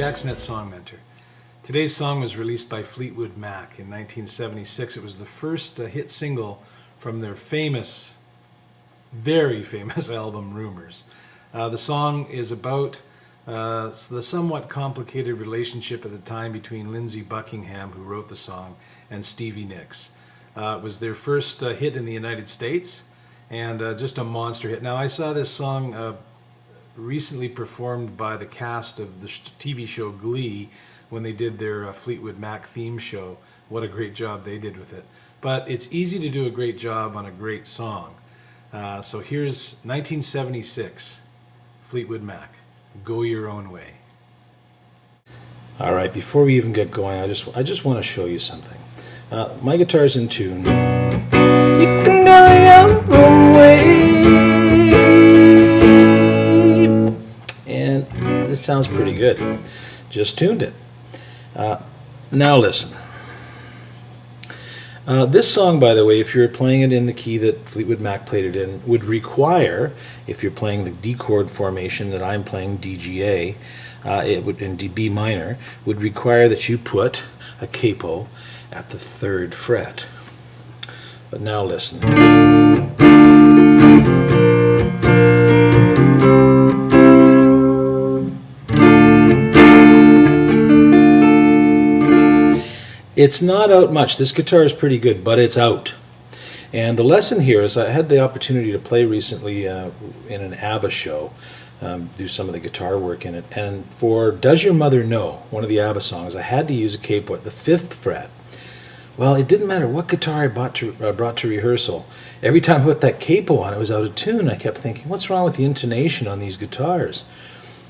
Jacksonette Song Mentor. Today's song was released by Fleetwood Mac in 1976. It was the first hit single from their famous, very famous album, Rumors. The song is about the somewhat complicated relationship at the time between Lindsey Buckingham, who wrote the song, and Stevie Nicks. It was their first hit in the United States, and just a monster hit. Now, I saw this song recently performed by the cast of the TV show Glee when they did their Fleetwood Mac theme show. What a great job they did with it. But it's easy to do a great job on a great song. So here's 1976, Fleetwood Mac, Go Your Own Way. All right, before we even get going, I just want to show you something. My guitar's in tune. You can go your own way. And this sounds pretty good. Just tuned it. Now listen. This song, by the way, if you're playing it in the key that Fleetwood Mac played it in, would require, if you're playing the D chord formation that I'm playing, DGA, it would in B minor, would require that you put a capo at the 3rd fret. But now listen. It's not out much. This guitar is pretty good, but it's out. And the lesson here is I had the opportunity to play recently in an ABBA show, do some of the guitar work in it. And for Does Your Mother Know, one of the ABBA songs, I had to use a capo at the 5th fret. Well, it didn't matter what guitar I brought to rehearsal. Every time I put that capo on, it was out of tune. I kept thinking, what's wrong with the intonation on these guitars?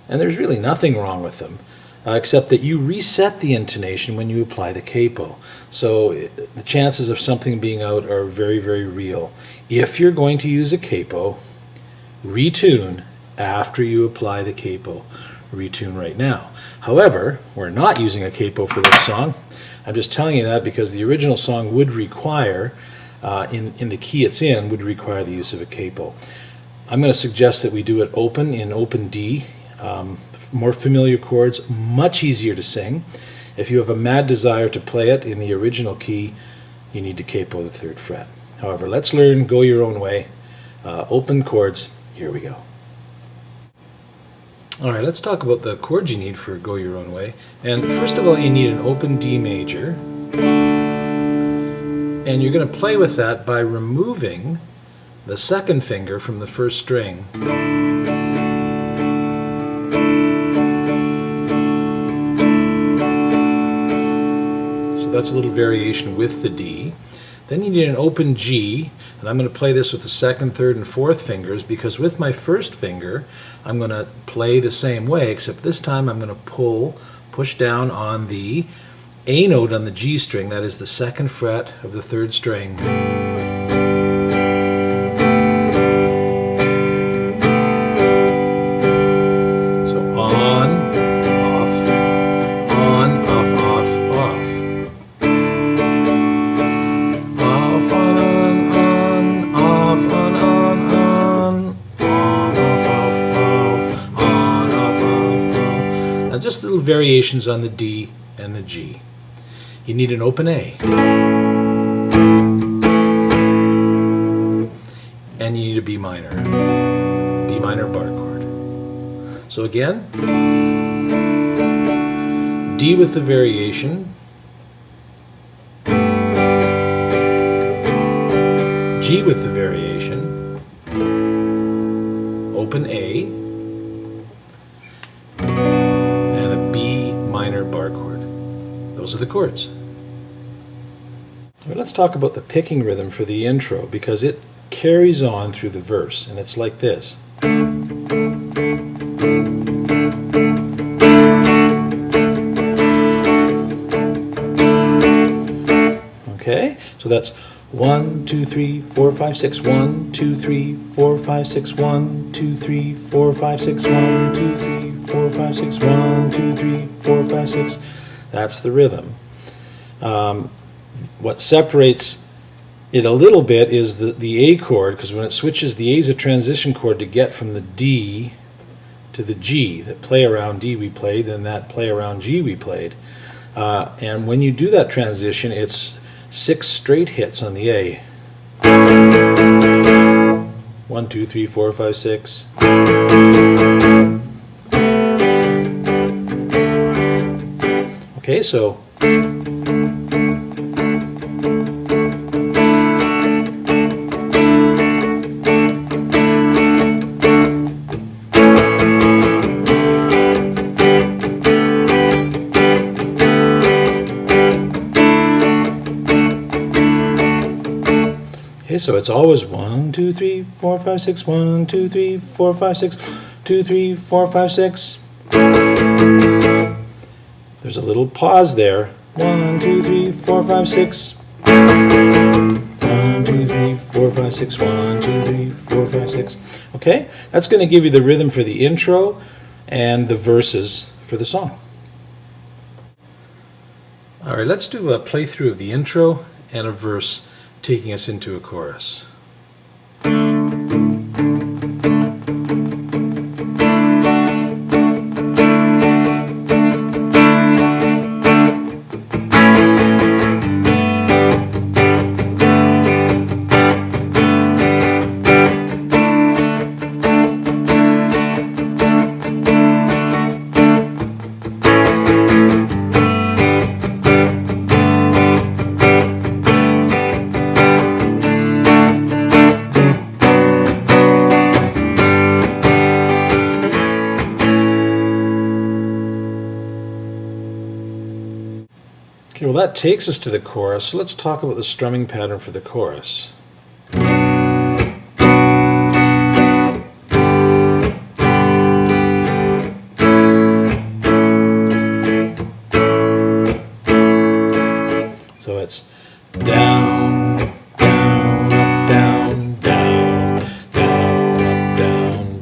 And there's really nothing wrong with them. Except that you reset the intonation when you apply the capo. So the chances of something being out are very, very real. If you're going to use a capo, retune after you apply the capo. Retune right now. However, we're not using a capo for this song. I'm just telling you that because the original song would require, in the key it's in, would require the use of a capo. I'm going to suggest that we do it open, in open D. More familiar chords, much easier to sing. If you have a mad desire to play it in the original key, you need to capo the 3rd fret. However, let's learn Go Your Own Way. Open chords, here we go. All right, let's talk about the chords you need for Go Your Own Way. And first of all, you need an open D major. And you're going to play with that by removing the 2nd finger from the 1st string. That's a little variation with the D. Then you need an open G, and I'm going to play this with the 2nd, 3rd, and 4th fingers because with my 1st finger I'm going to play the same way, except this time I'm going to push down on the A note on the G string, that is the 2nd fret of the 3rd string. So on, off, on, off, off, off. Just little variations on the D and the G. You need an open A. And you need a B minor. B minor bar chord. So again, D with the variation, G with the variation, open A, minor bar chord. Those are the chords. Let's talk about the picking rhythm for the intro because it carries on through the verse and it's like this. Okay, so that's 1, 2, 3, 4, 5, 6, 1, 2, 3, 4, 5, 6, 1, 2, 3, 4, 5, 6, 1, 2, 3, 4, 5, 6, 1, 2, 3, 4, 5, 6. That's the rhythm. What separates it a little bit is the A chord, because when it switches, the A is a transition chord to get from the D to the G, that play around D we played, and that play around G we played. And when you do that transition, it's 6 straight hits on the A. 1, 2, 3, 4, 5, 6. Okay, so so it's always 1, 2, 3, 4, 5, 6, 1, 2, 3, 4, 5, 6, 2, 3, 4, 5, 6. There's a little pause there. 1, 2, 3, 4, 5, 6. 1, 2, 3, 4, 5, 6. 1, 2, 3, 4, 5, 6. Okay, that's going to give you the rhythm for the intro and the verses for the song. All right, let's do a playthrough of the intro and a verse taking us into a chorus. Okay, well that takes us to the chorus, so let's talk about the strumming pattern for the chorus. So it's down, down, up, down, down, down, up, down,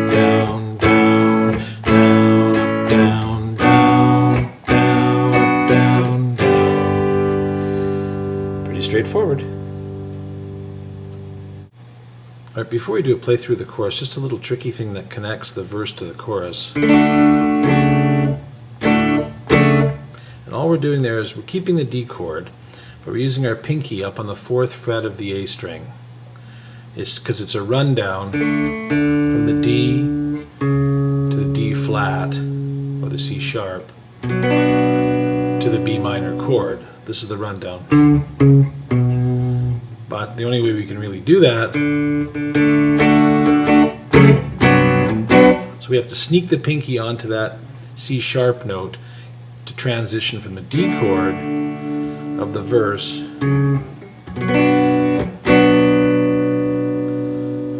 down, down, up, down, down, down, up, down. Straightforward. All right, before we do a playthrough of the chorus, just a little tricky thing that connects the verse to the chorus. And all we're doing there is we're keeping the D chord, but we're using our pinky up on the 4th fret of the A string. It's because it's a rundown from the D to the D flat, or the C sharp, to the B minor chord. This is the rundown. But the only way we can really do that, so we have to sneak the pinky onto that C sharp note to transition from the D chord of the verse.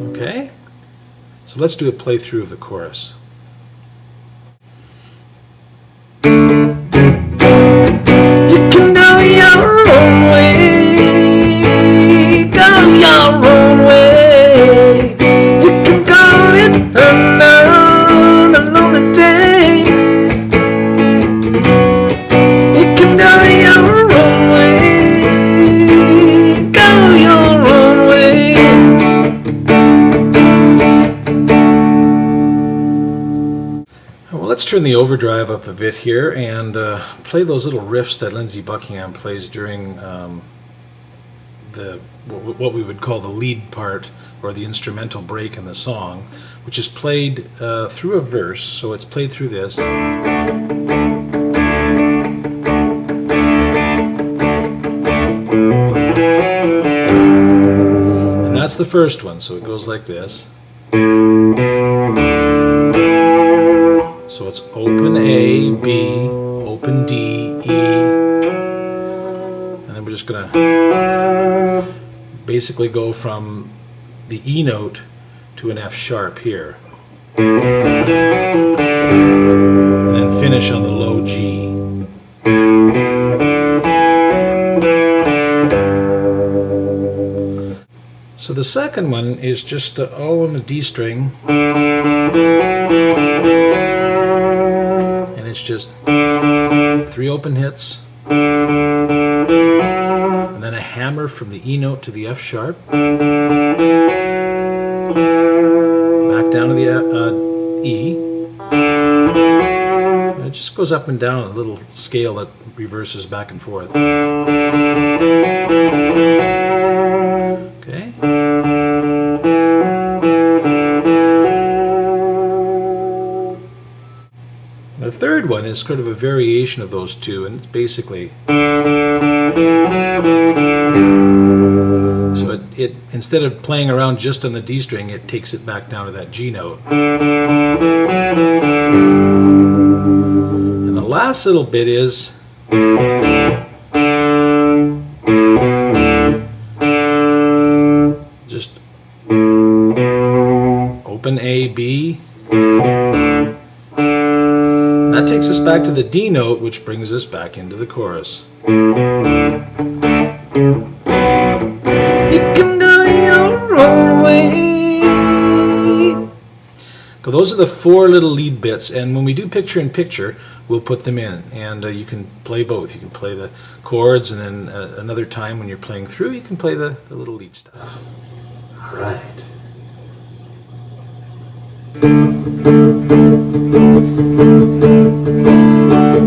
Okay? So let's do a playthrough of the chorus. Let's turn the overdrive up a bit here and play those little riffs that Lindsey Buckingham plays during what we would call the lead part, or the instrumental break in the song, which is played through a verse, so it's played through this. And that's the first one, so it goes like this. So it's open A, B, open D, E, and then we're just going to basically go from the E note to an F sharp here, and then finish on the low G. So the second one is just all on the D string. It's just 3 open hits, and then a hammer from the E note to the F sharp, back down to of the E. It just goes up and down a little scale that reverses back and forth. Okay. The third one is sort of a variation of those two, and it's basically so it instead of playing around just on the D string, it takes it back down to that G note. And the last little bit is just open A, B. That takes us back to the D note, which brings us back into the chorus. You can go your own way. So those are the four little lead bits, and when we do picture in picture, we'll put them in, and you can play both. You can play the chords, and then another time when you're playing through, you can play the little lead stuff. All right.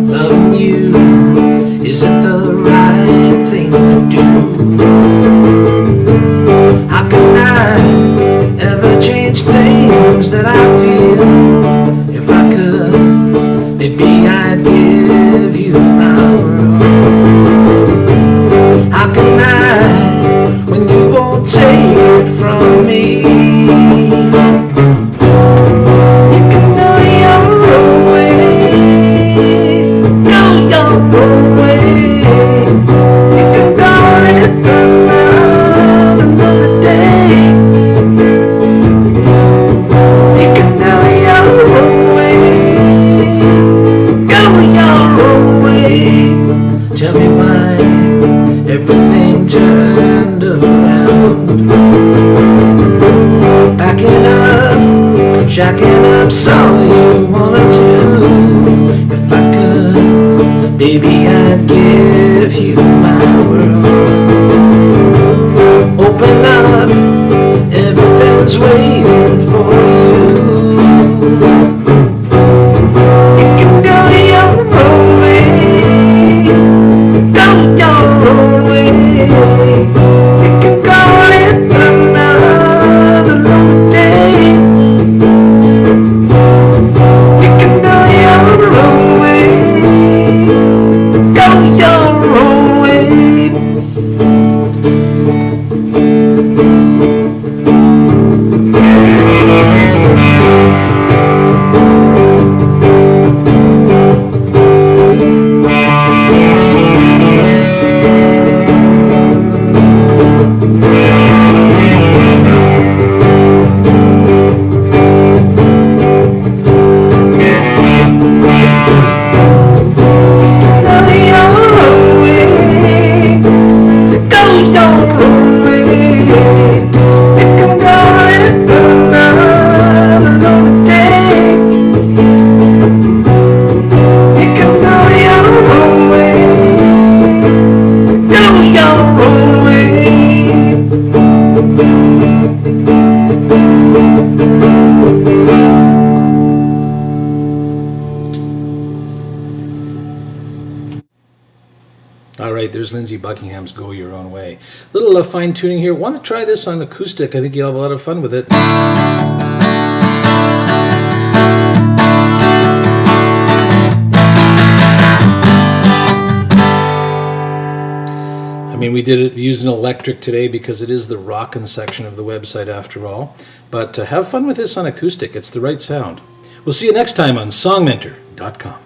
Loving you isn't the right thing to do. How can I ever change things that I feel? If I could, maybe I'd give you my world. How can I, when you won't take it from me? Tell me why everything turned around. Backing up, shacking up's all you wanna do. If I could, baby, I'd give you my world. Open up, everything's waiting for you. You can go your own way. You can call it another lonely day. You can go your own way. Go your own way. All right, there's Lindsey Buckingham's Go Your Own Way. A little fine tuning here. Want to try this on acoustic? I think you'll have a lot of fun with it. I mean, we did it using electric today because it is the rockin' section of the website after all. But have fun with this on acoustic. It's the right sound. We'll see you next time on songmentor.com.